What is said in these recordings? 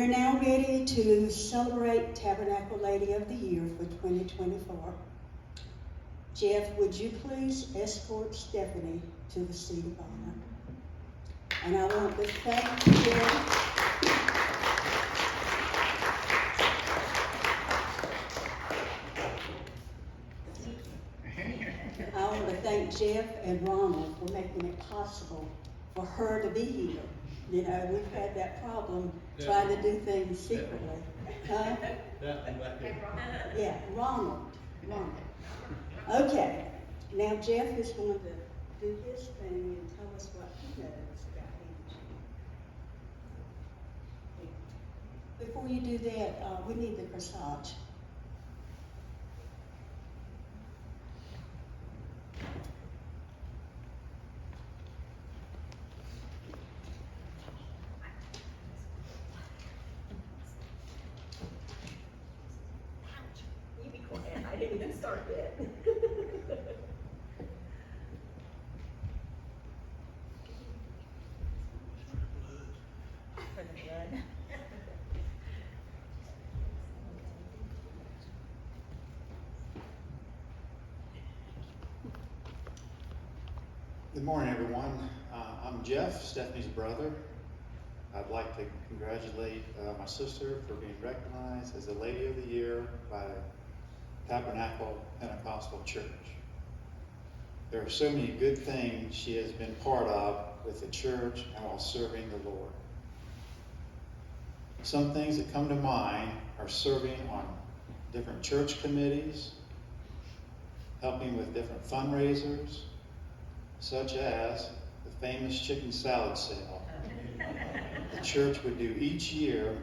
We're now ready to celebrate Tabernacle Lady of the Year for 2024. Jeff, would you please escort Stephanie to the seat of honor? And I want to thank Jeff. I want to thank Jeff and Ronald for making it possible for her to be here. You know, we've had that problem trying to do things secretly. Huh? Yeah, Ronald. Okay, now Jeff is going to do his thing and tell us what he knows about Angie. Before you do that, we need the corsage. I didn't even start yet. For the blood. Good morning, everyone. I'm Jeff, Stephanie's brother. I'd like to congratulate my sister for being recognized as the Lady of the Year by Tabernacle Pentecostal Church. There are so many good things she has been part of with the church and while serving the Lord. Some things that come to mind are serving on different church committees, helping with different fundraisers, such as the famous chicken salad sale the church would do each year,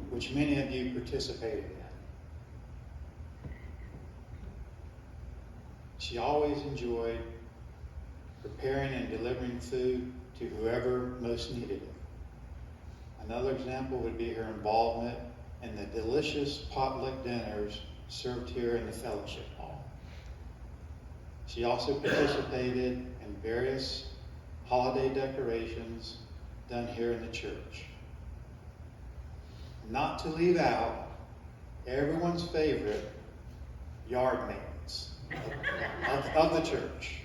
which many of you participated in. She always enjoyed preparing and delivering food to whoever most needed it. Another example would be her involvement in the delicious potluck dinners served here in the fellowship hall. She also participated in various holiday decorations done here in the church. Not to leave out everyone's favorite, yard maintenance of the church.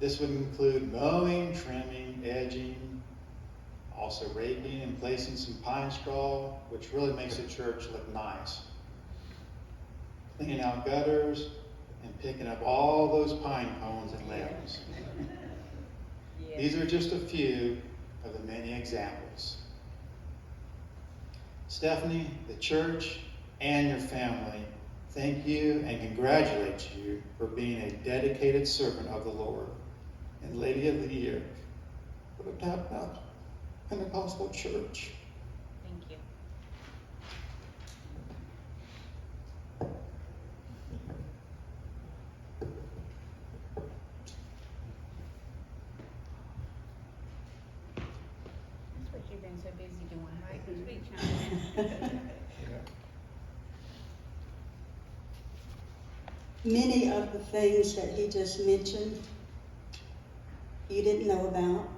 This would include mowing, trimming, edging, also raking and placing some pine straw, which really makes the church look nice. Cleaning out gutters and picking up all those pine cones and limbs. Yeah. These are just a few of the many examples. Stephanie, the church, and your family thank you and congratulate you for being a dedicated servant of the Lord and Lady of the Year for the Tabernacle Pentecostal Church. Thank you. That's what you've been so busy doing, right? Speech, huh? Many of the things that he just mentioned, you didn't know about.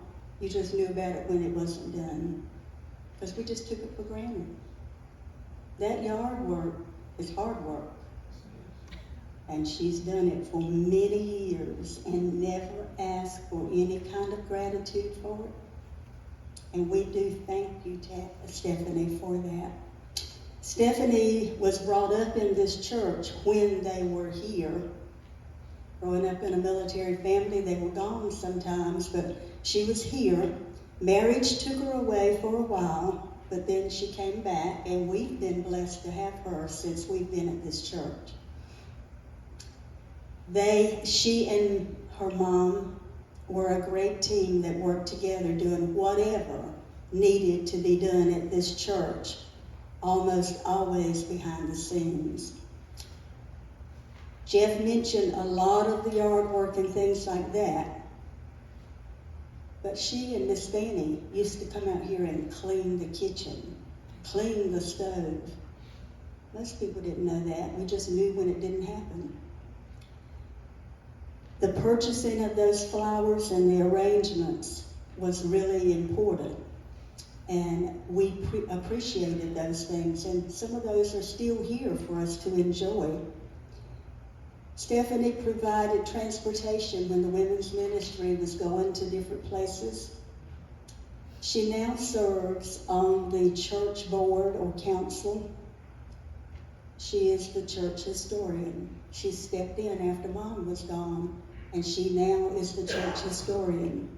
You just knew about it when it wasn't done. Because we just took it for granted. That yard work is hard work. And she's done it for many years and never asked for any kind of gratitude for it. And we do thank you, Stephanie, for that. Stephanie was brought up in this church when they were here. Growing up in a military family, they were gone sometimes, but she was here. Marriage took her away for a while, but then she came back, and we've been blessed to have her since we've been at this church. She and her mom were a great team that worked together doing whatever needed to be done at this church, almost always behind the scenes. Jeff mentioned a lot of the yard work and things like that, but she and Miss Fanny used to come out here and clean the kitchen, clean the stove. Most people didn't know that. We just knew when it didn't happen. The purchasing of those flowers and the arrangements was really important. And we appreciated those things, and some of those are still here for us to enjoy. Stephanie provided transportation when the women's ministry was going to different places. She now serves on the church board or council. She is the church historian. She stepped in after Mom was gone, and she now is the church historian.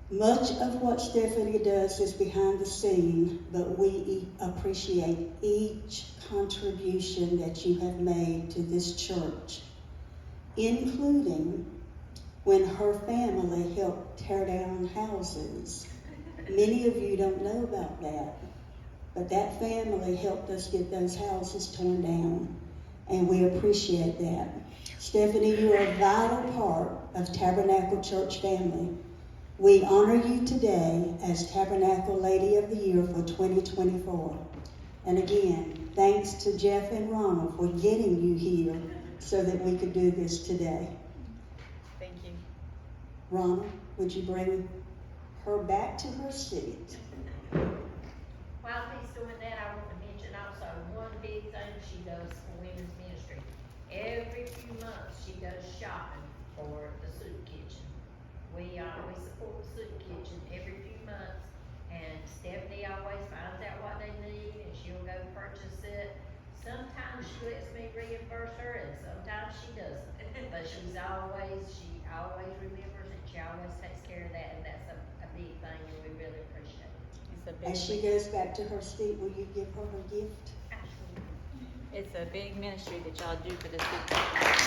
Much of what Stephanie does is behind the scene, but we appreciate each contribution that you have made to this church, including when her family helped tear down houses. Many of you don't know about that, but that family helped us get those houses torn down, and we appreciate that. Stephanie, you are a vital part of Tabernacle Church family. We honor you today as Tabernacle Lady of the Year for 2024. And again, thanks to Jeff and Ronald for getting you here so that we could do this today. Thank you. Ronald, would you bring her back to her seat? While he's doing that, I want to mention also one big thing she does for women's ministry. Every few months, she does shopping for the soup kitchen. We support the soup kitchen every few months, and Stephanie always finds out what they need, and she'll go purchase it. Sometimes she lets me reimburse her, and sometimes she doesn't. But she always remembers it. She always takes care of that, and that's a big thing, and we really appreciate it. It's a big, As she goes back to her seat, will you give her her gift? Absolutely. it's a big ministry that y'all do for this people. Thank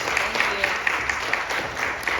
you.